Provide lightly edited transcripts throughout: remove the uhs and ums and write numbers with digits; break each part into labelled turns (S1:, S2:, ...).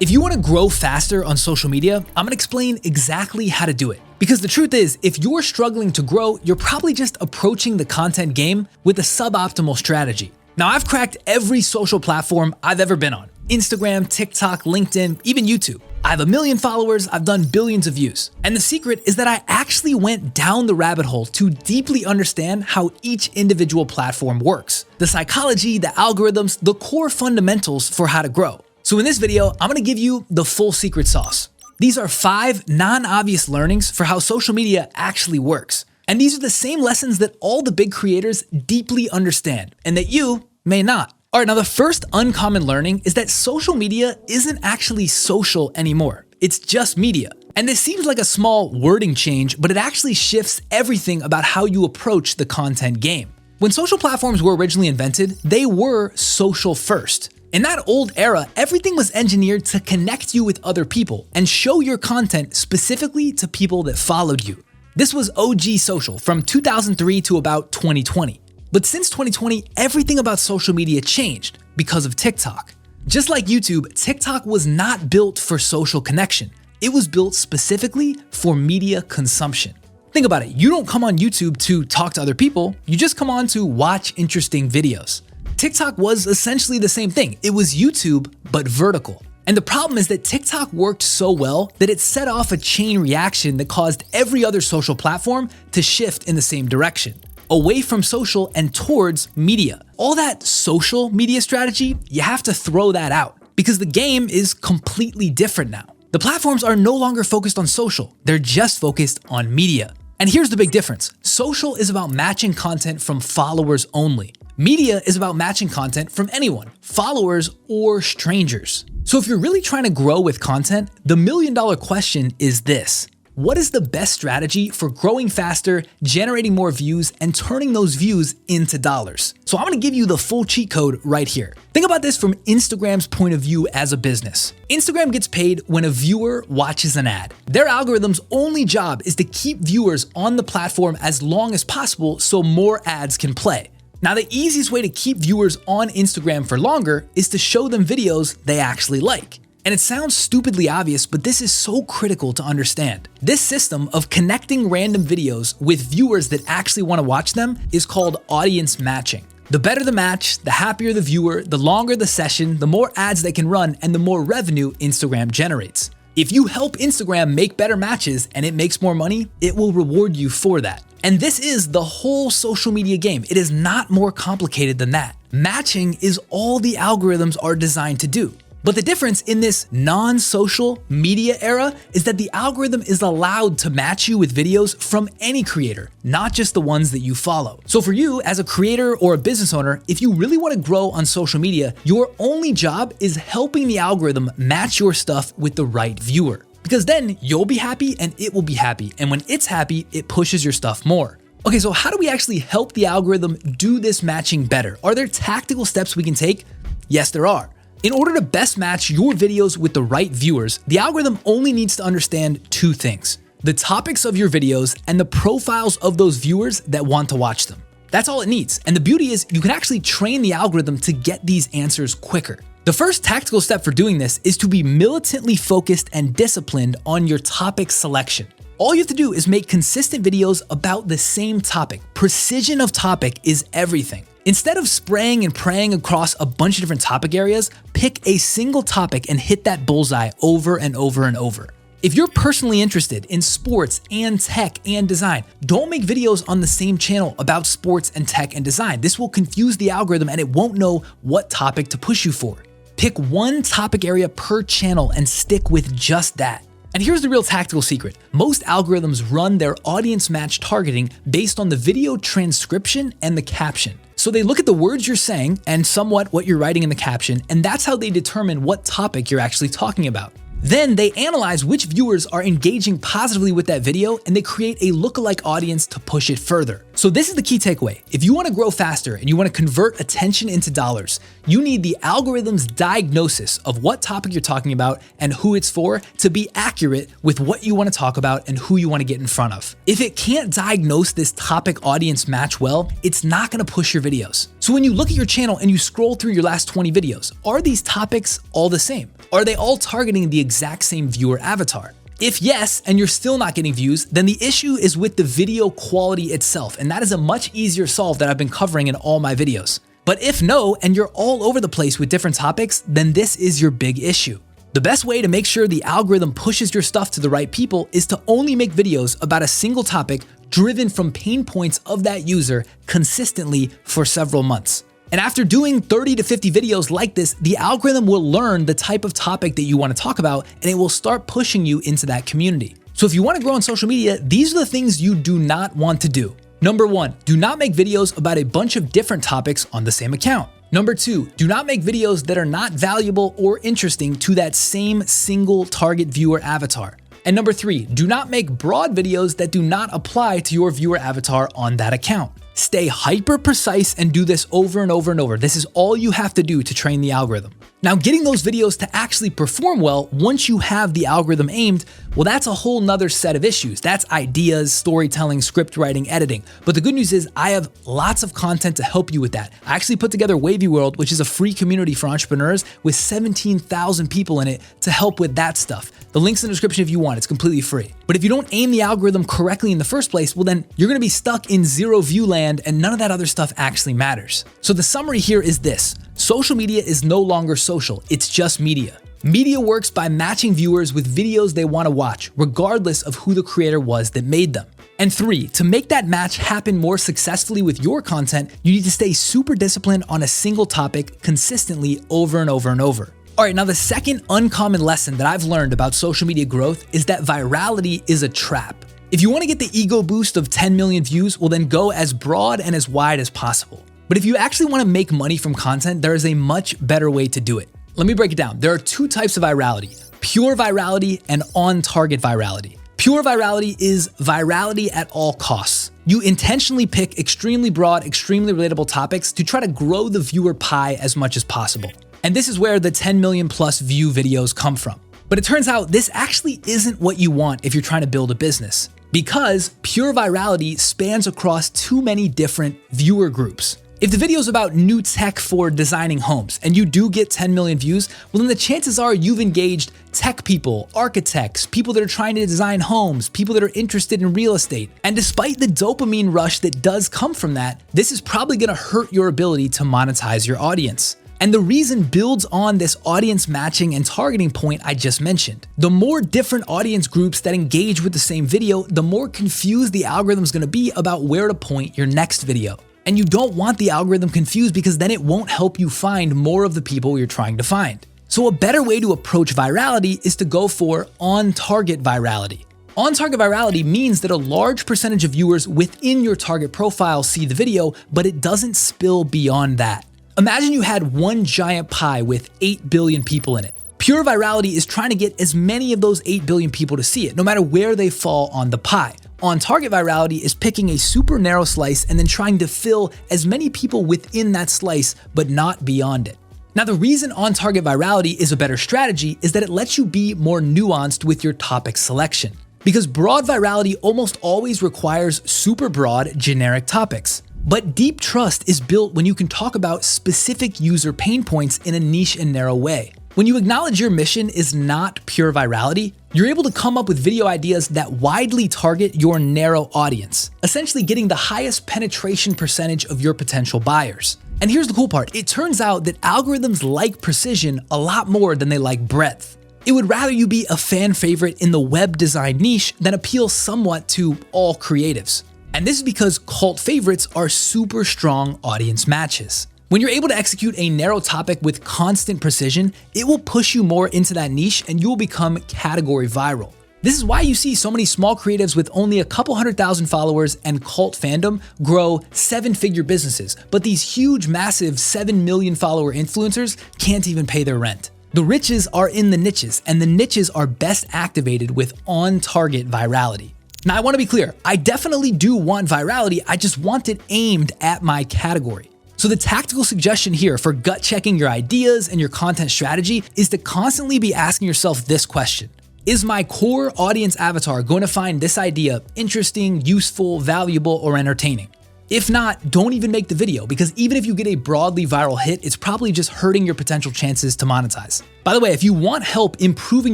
S1: If you want to grow faster on social media, I'm going to explain exactly how to do it. Because the truth is, if you're struggling to grow, you're probably just approaching the content game with a suboptimal strategy. Now, I've cracked every social platform I've ever been on. Instagram, TikTok, LinkedIn, even YouTube. I have 1 million followers, I've done billions of views. And the secret is that I actually went down the rabbit hole to deeply understand how each individual platform works. The psychology, the algorithms, the core fundamentals for how to grow. So in this video, I'm gonna give you the full secret sauce. These are 5 non-obvious learnings for how social media actually works. And these are the same lessons that all the big creators deeply understand and that you may not. All right, now the first uncommon learning is that social media isn't actually social anymore. It's just media. And this seems like a small wording change, but it actually shifts everything about how you approach the content game. When social platforms were originally invented, they were social first. In that old era, everything was engineered to connect you with other people and show your content specifically to people that followed you. This was OG social from 2003 to about 2020. But since 2020, everything about social media changed because of TikTok. Just like YouTube, TikTok was not built for social connection. It was built specifically for media consumption. Think about it, you don't come on YouTube to talk to other people, you just come on to watch interesting videos. TikTok was essentially the same thing. It was YouTube, but vertical. And the problem is that TikTok worked so well that it set off a chain reaction that caused every other social platform to shift in the same direction, away from social and towards media. All that social media strategy, you have to throw that out because the game is completely different now. The platforms are no longer focused on social, they're just focused on media. And here's the big difference. Social is about matching content from followers only. Media is about matching content from anyone, followers or strangers. So if you're really trying to grow with content, the $1 million question is this: what is the best strategy for growing faster, generating more views, and turning those views into dollars? So I'm gonna give you the full cheat code right here. Think about this from Instagram's point of view as a business. Instagram gets paid when a viewer watches an ad. Their algorithm's only job is to keep viewers on the platform as long as possible so more ads can play. Now, the easiest way to keep viewers on Instagram for longer is to show them videos they actually like. And it sounds stupidly obvious, but this is so critical to understand. This system of connecting random videos with viewers that actually want to watch them is called audience matching. The better the match, the happier the viewer, the longer the session, the more ads they can run, and the more revenue Instagram generates. If you help Instagram make better matches and it makes more money, it will reward you for that. And this is the whole social media game. It is not more complicated than that. Matching is all the algorithms are designed to do. But the difference in this non-social media era is that the algorithm is allowed to match you with videos from any creator, not just the ones that you follow. So for you as a creator or a business owner, if you really want to grow on social media, your only job is helping the algorithm match your stuff with the right viewer. Because then you'll be happy and it will be happy. And when it's happy, it pushes your stuff more. Okay, so how do we actually help the algorithm do this matching better? Are there tactical steps we can take? Yes, there are. In order to best match your videos with the right viewers, the algorithm only needs to understand 2 things: the topics of your videos and the profiles of those viewers that want to watch them. That's all it needs. And the beauty is you can actually train the algorithm to get these answers quicker. The first tactical step for doing this is to be militantly focused and disciplined on your topic selection. All you have to do is make consistent videos about the same topic. Precision of topic is everything. Instead of spraying and praying across a bunch of different topic areas, pick a single topic and hit that bullseye over and over and over. If you're personally interested in sports and tech and design, don't make videos on the same channel about sports and tech and design. This will confuse the algorithm and it won't know what topic to push you for. Pick one topic area per channel and stick with just that. And here's the real tactical secret. Most algorithms run their audience match targeting based on the video transcription and the caption. So they look at the words you're saying and somewhat what you're writing in the caption, and that's how they determine what topic you're actually talking about. Then they analyze which viewers are engaging positively with that video and they create a lookalike audience to push it further. So this is the key takeaway. If you want to grow faster and you want to convert attention into dollars, you need the algorithm's diagnosis of what topic you're talking about and who it's for to be accurate with what you want to talk about and who you want to get in front of. If it can't diagnose this topic audience match well, it's not going to push your videos. So when you look at your channel and you scroll through your last 20 videos, are these topics all the same? Are they all targeting the exact same viewer avatar? If yes, and you're still not getting views, then the issue is with the video quality itself, and that is a much easier solve that I've been covering in all my videos. But if no, and you're all over the place with different topics, then this is your big issue. The best way to make sure the algorithm pushes your stuff to the right people is to only make videos about a single topic driven from pain points of that user consistently for several months. And after doing 30 to 50 videos like this, the algorithm will learn the type of topic that you want to talk about, and it will start pushing you into that community. So if you want to grow on social media, these are the things you do not want to do. Number 1, do not make videos about a bunch of different topics on the same account. Number 2, do not make videos that are not valuable or interesting to that same single target viewer avatar. And number 3, do not make broad videos that do not apply to your viewer avatar on that account. Stay hyper precise and do this over and over and over. This is all you have to do to train the algorithm. Now, getting those videos to actually perform well once you have the algorithm aimed, well, that's a whole nother set of issues. That's ideas, storytelling, script writing, editing. But the good news is I have lots of content to help you with that. I actually put together Wavy World, which is a free community for entrepreneurs with 17,000 people in it to help with that stuff. The link's in the description if you want, it's completely free. But if you don't aim the algorithm correctly in the first place, well then you're gonna be stuck in zero view land and none of that other stuff actually matters. So the summary here is this: social media is no longer social, it's just media. Media works by matching viewers with videos they wanna watch, regardless of who the creator was that made them. And 3, to make that match happen more successfully with your content, you need to stay super disciplined on a single topic consistently over and over and over. All right, now the second uncommon lesson that I've learned about social media growth is that virality is a trap. If you want to get the ego boost of 10 million views, well then go as broad and as wide as possible. But if you actually want to make money from content, there is a much better way to do it. Let me break it down. There are 2 types of virality: pure virality and on-target virality. Pure virality is virality at all costs. You intentionally pick extremely broad, extremely relatable topics to try to grow the viewer pie as much as possible. And this is where the 10 million plus view videos come from. But it turns out this actually isn't what you want if you're trying to build a business, because pure virality spans across too many different viewer groups. If the video is about new tech for designing homes and you do get 10 million views, well then the chances are you've engaged tech people, architects, people that are trying to design homes, people that are interested in real estate. And despite the dopamine rush that does come from that, this is probably gonna hurt your ability to monetize your audience. And the reason builds on this audience matching and targeting point I just mentioned. The more different audience groups that engage with the same video, the more confused the algorithm is gonna be about where to point your next video. And you don't want the algorithm confused because then it won't help you find more of the people you're trying to find. So a better way to approach virality is to go for on-target virality. On-target virality means that a large percentage of viewers within your target profile see the video, but it doesn't spill beyond that. Imagine you had one giant pie with 8 billion people in it. Pure virality is trying to get as many of those 8 billion people to see it, no matter where they fall on the pie. On-target virality is picking a super narrow slice and then trying to fill as many people within that slice, but not beyond it. Now, the reason on-target virality is a better strategy is that it lets you be more nuanced with your topic selection. Because broad virality almost always requires super broad, generic topics. But deep trust is built when you can talk about specific user pain points in a niche and narrow way. When you acknowledge your mission is not pure virality, you're able to come up with video ideas that widely target your narrow audience, essentially getting the highest penetration percentage of your potential buyers. And here's the cool part. It turns out that algorithms like precision a lot more than they like breadth. It would rather you be a fan favorite in the web design niche than appeal somewhat to all creatives. And this is because cult favorites are super strong audience matches. When you're able to execute a narrow topic with constant precision, it will push you more into that niche and you will become category viral. This is why you see so many small creatives with only a couple 100,000 followers and cult fandom grow 7-figure businesses, but these huge, massive 7 million follower influencers can't even pay their rent. The riches are in the niches, and the niches are best activated with on-target virality. Now, I want to be clear, I definitely do want virality, I just want it aimed at my category. So the tactical suggestion here for gut checking your ideas and your content strategy is to constantly be asking yourself this question. Is my core audience avatar going to find this idea interesting, useful, valuable, or entertaining? If not, don't even make the video, because even if you get a broadly viral hit, it's probably just hurting your potential chances to monetize. By the way, if you want help improving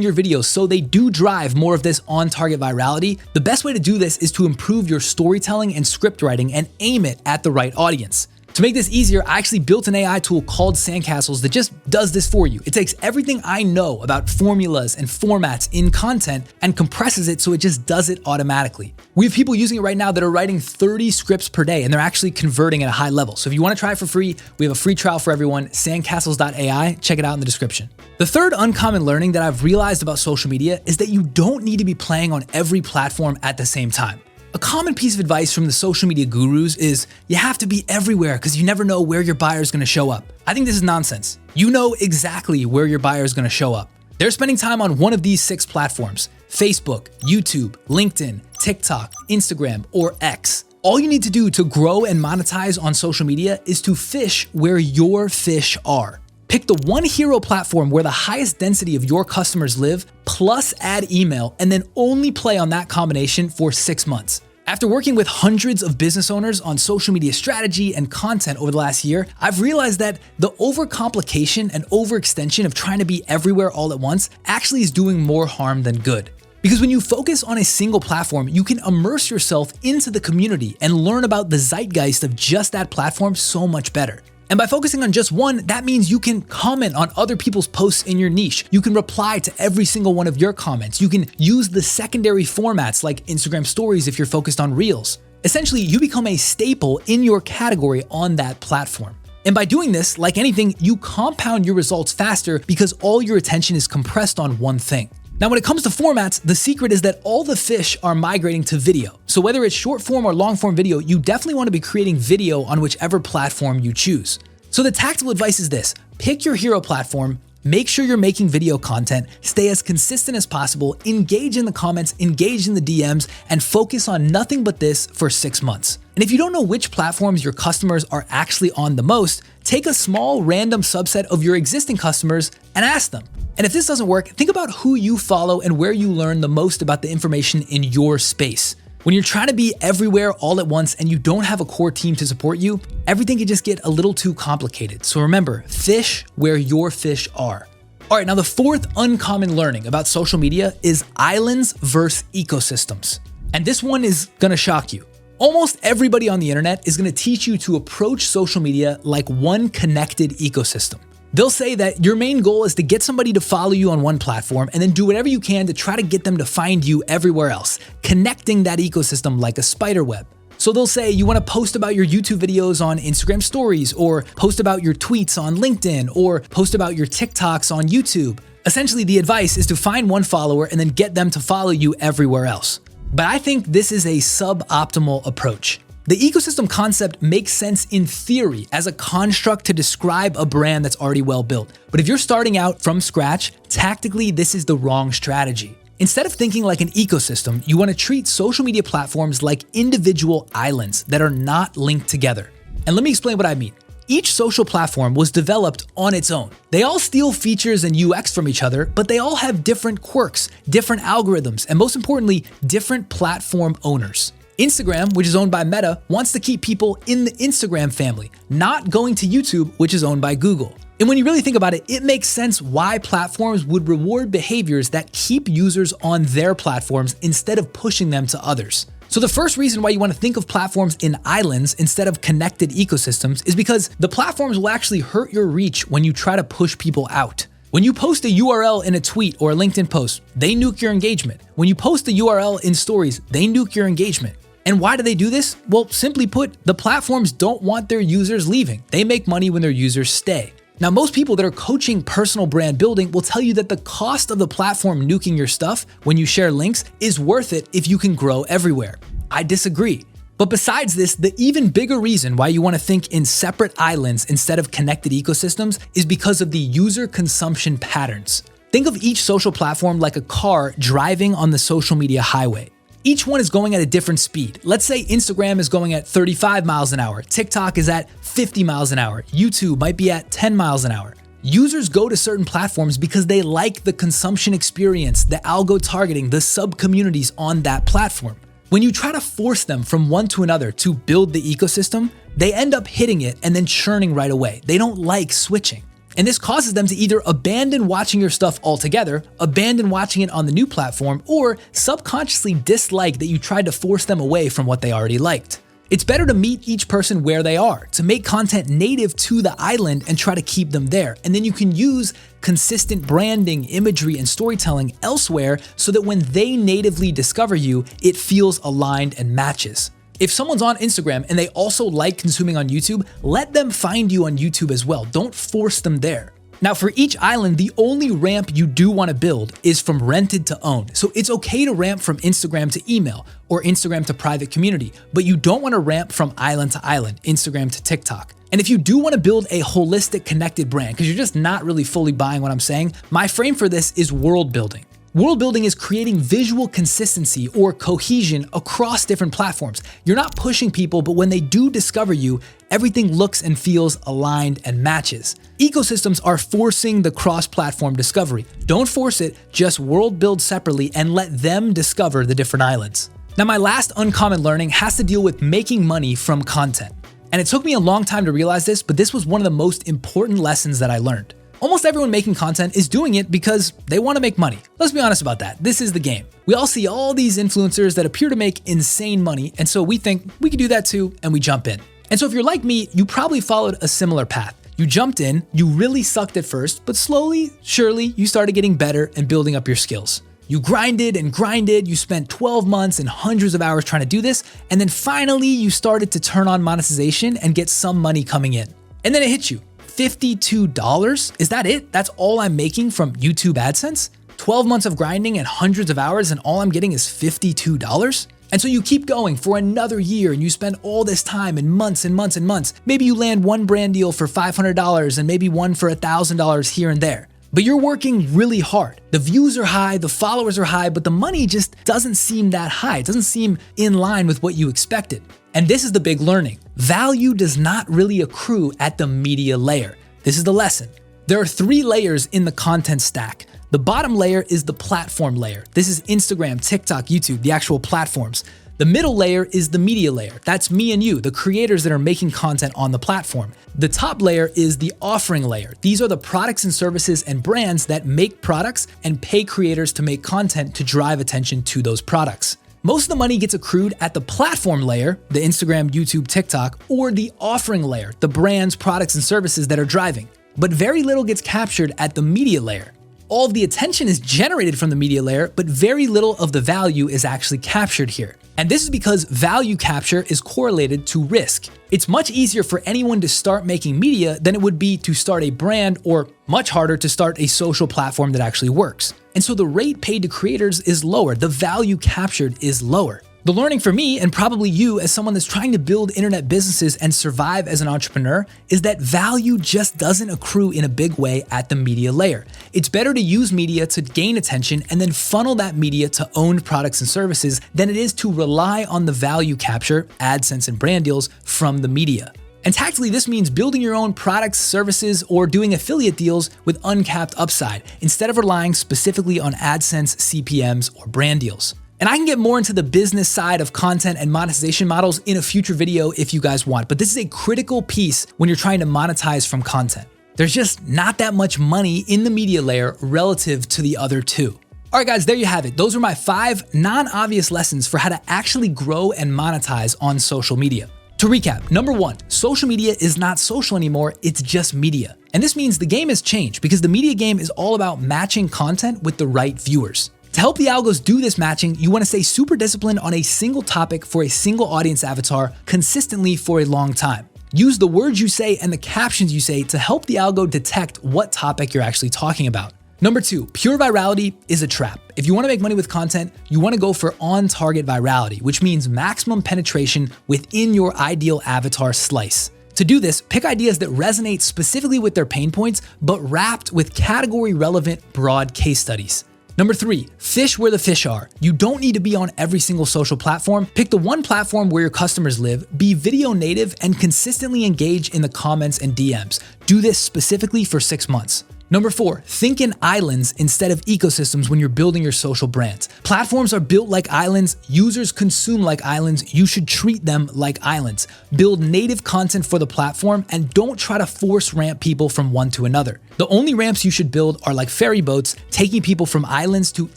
S1: your videos so they do drive more of this on-target virality, the best way to do this is to improve your storytelling and script writing and aim it at the right audience. To make this easier, I actually built an AI tool called Sandcastles that just does this for you. It takes everything I know about formulas and formats in content and compresses it so it just does it automatically. We have people using it right now that are writing 30 scripts per day, and they're actually converting at a high level. So if you want to try it for free, we have a free trial for everyone, sandcastles.ai. Check it out in the description. The third uncommon learning that I've realized about social media is that you don't need to be playing on every platform at the same time. A common piece of advice from the social media gurus is you have to be everywhere because you never know where your buyer is going to show up. I think this is nonsense. You know exactly where your buyer is going to show up. They're spending time on one of these 6 platforms: Facebook, YouTube, LinkedIn, TikTok, Instagram, or X. All you need to do to grow and monetize on social media is to fish where your fish are. Pick the one hero platform where the highest density of your customers live, plus add email, and then only play on that combination for 6 months. After working with hundreds of business owners on social media strategy and content over the last year, I've realized that the overcomplication and overextension of trying to be everywhere all at once actually is doing more harm than good. Because when you focus on a single platform, you can immerse yourself into the community and learn about the zeitgeist of just that platform so much better. And by focusing on just one, that means you can comment on other people's posts in your niche. You can reply to every single one of your comments. You can use the secondary formats like Instagram stories if you're focused on Reels. Essentially, you become a staple in your category on that platform. And by doing this, like anything, you compound your results faster because all your attention is compressed on one thing. Now, when it comes to formats, the secret is that all the fish are migrating to video. So whether it's short form or long form video, you definitely want to be creating video on whichever platform you choose. So the tactical advice is this: pick your hero platform, make sure you're making video content, stay as consistent as possible, engage in the comments, engage in the DMs, and focus on nothing but this for 6 months. And if you don't know which platforms your customers are actually on the most, take a small random subset of your existing customers and ask them. And if this doesn't work, think about who you follow and where you learn the most about the information in your space. When you're trying to be everywhere all at once and you don't have a core team to support you, everything can just get a little too complicated. So remember, fish where your fish are. All right, now the fourth uncommon learning about social media is islands versus ecosystems. And this one is gonna shock you. Almost everybody on the internet is gonna teach you to approach social media like one connected ecosystem. They'll say that your main goal is to get somebody to follow you on one platform and then do whatever you can to try to get them to find you everywhere else, connecting that ecosystem like a spider web. So they'll say you want to post about your YouTube videos on Instagram stories, or post about your tweets on LinkedIn, or post about your TikToks on YouTube. Essentially, the advice is to find one follower and then get them to follow you everywhere else. But I think this is a suboptimal approach. The ecosystem concept makes sense in theory as a construct to describe a brand that's already well built. But if you're starting out from scratch, tactically, this is the wrong strategy. Instead of thinking like an ecosystem, you want to treat social media platforms like individual islands that are not linked together. And let me explain what I mean. Each social platform was developed on its own. They all steal features and UX from each other, but they all have different quirks, different algorithms, and most importantly, different platform owners. Instagram, which is owned by Meta, wants to keep people in the Instagram family, not going to YouTube, which is owned by Google. And when you really think about it, it makes sense why platforms would reward behaviors that keep users on their platforms instead of pushing them to others. So the first reason why you want to think of platforms in islands instead of connected ecosystems is because the platforms will actually hurt your reach when you try to push people out. When you post a URL in a tweet or a LinkedIn post, they nuke your engagement. When you post a URL in stories, they nuke your engagement. And why do they do this? Well, simply put, the platforms don't want their users leaving. They make money when their users stay. Now, most people that are coaching personal brand building will tell you that the cost of the platform nuking your stuff when you share links is worth it if you can grow everywhere. I disagree. But besides this, the even bigger reason why you want to think in separate islands instead of connected ecosystems is because of the user consumption patterns. Think of each social platform like a car driving on the social media highway. Each one is going at a different speed. Let's say Instagram is going at 35 miles an hour, TikTok is at 50 miles an hour, YouTube might be at 10 miles an hour. Users go to certain platforms because they like the consumption experience, the algo targeting, the sub-communities on that platform. When you try to force them from one to another to build the ecosystem, they end up hitting it and then churning right away. They don't like switching. And this causes them to either abandon watching your stuff altogether, abandon watching it on the new platform, or subconsciously dislike that you tried to force them away from what they already liked. It's better to meet each person where they are, to make content native to the island and try to keep them there. And then you can use consistent branding, imagery, and storytelling elsewhere so that when they natively discover you, it feels aligned and matches. If someone's on Instagram and they also like consuming on YouTube, let them find you on YouTube as well. Don't force them there. Now, for each island, the only ramp you do want to build is from rented to owned. So it's okay to ramp from Instagram to email or Instagram to private community, but you don't want to ramp from island to island, Instagram to TikTok. And if you do want to build a holistic connected brand, because you're just not really fully buying what I'm saying, my frame for this is world building. World building is creating visual consistency or cohesion across different platforms. You're not pushing people, but when they do discover you, everything looks and feels aligned and matches. Ecosystems are forcing the cross-platform discovery. Don't force it, just world build separately and let them discover the different islands. Now, my last uncommon learning has to deal with making money from content. And it took me a long time to realize this, but this was one of the most important lessons that I learned. Almost everyone making content is doing it because they want to make money. Let's be honest about that. This is the game. We all see all these influencers that appear to make insane money, and so we think we could do that too, and we jump in. And so if you're like me, you probably followed a similar path. You jumped in, you really sucked at first, but slowly, surely, you started getting better and building up your skills. You grinded and grinded, you spent 12 months and hundreds of hours trying to do this, and then finally you started to turn on monetization and get some money coming in. And then it hit you. $52? Is that it? That's all I'm making from YouTube AdSense? 12 months of grinding and hundreds of hours and all I'm getting is $52? And so you keep going for another year and you spend all this time and months and months and months. Maybe you land one brand deal for $500 and maybe one for $1,000 here and there. But you're working really hard. The views are high, the followers are high, but the money just doesn't seem that high. It doesn't seem in line with what you expected. And this is the big learning. Value does not really accrue at the media layer. This is the lesson. There are 3 layers in the content stack. The bottom layer is the platform layer. This is Instagram, TikTok, YouTube, the actual platforms. The middle layer is the media layer. That's me and you, the creators that are making content on the platform. The top layer is the offering layer. These are the products and services and brands that make products and pay creators to make content to drive attention to those products. Most of the money gets accrued at the platform layer, the Instagram, YouTube, TikTok, or the offering layer, the brands, products, and services that are driving. But very little gets captured at the media layer. All of the attention is generated from the media layer, but very little of the value is actually captured here. And this is because value capture is correlated to risk. It's much easier for anyone to start making media than it would be to start a brand, or much harder to start a social platform that actually works. And so the rate paid to creators is lower, the value captured is lower. The learning for me, and probably you as someone that's trying to build internet businesses and survive as an entrepreneur, is that value just doesn't accrue in a big way at the media layer. It's better to use media to gain attention and then funnel that media to owned products and services than it is to rely on the value capture, AdSense and brand deals from the media. And tactically, this means building your own products, services, or doing affiliate deals with uncapped upside instead of relying specifically on AdSense, CPMs, or brand deals. And I can get more into the business side of content and monetization models in a future video if you guys want, but this is a critical piece when you're trying to monetize from content. There's just not that much money in the media layer relative to the other 2. All right, guys, there you have it. Those are my 5 non-obvious lessons for how to actually grow and monetize on social media. To recap, number 1, social media is not social anymore, it's just media. And this means the game has changed because the media game is all about matching content with the right viewers. To help the algos do this matching, you want to stay super disciplined on a single topic for a single audience avatar consistently for a long time. Use the words you say and the captions you say to help the algo detect what topic you're actually talking about. Number 2, pure virality is a trap. If you want to make money with content, you want to go for on-target virality, which means maximum penetration within your ideal avatar slice. To do this, pick ideas that resonate specifically with their pain points, but wrapped with category-relevant broad case studies. Number 3, fish where the fish are. You don't need to be on every single social platform. Pick the one platform where your customers live, be video native, and consistently engage in the comments and DMs. Do this specifically for 6 months. Number 4, think in islands instead of ecosystems when you're building your social brands. Platforms are built like islands, users consume like islands, you should treat them like islands. Build native content for the platform and don't try to force ramp people from one to another. The only ramps you should build are like ferry boats, taking people from islands to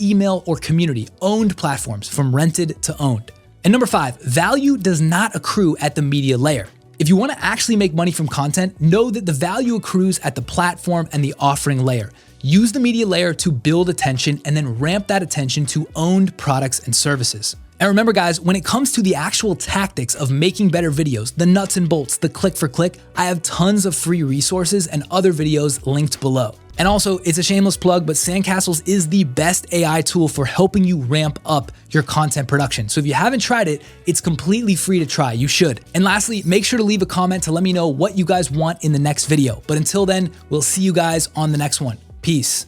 S1: email or community, owned platforms from rented to owned. And number 5, value does not accrue at the media layer. If you want to actually make money from content, know that the value accrues at the platform and the offering layer. Use the media layer to build attention and then ramp that attention to owned products and services. And remember guys, when it comes to the actual tactics of making better videos, the nuts and bolts, the click for click, I have tons of free resources and other videos linked below. And also, it's a shameless plug, but Sandcastles is the best AI tool for helping you ramp up your content production. So if you haven't tried it, it's completely free to try. You should. And lastly, make sure to leave a comment to let me know what you guys want in the next video. But until then, we'll see you guys on the next one. Peace.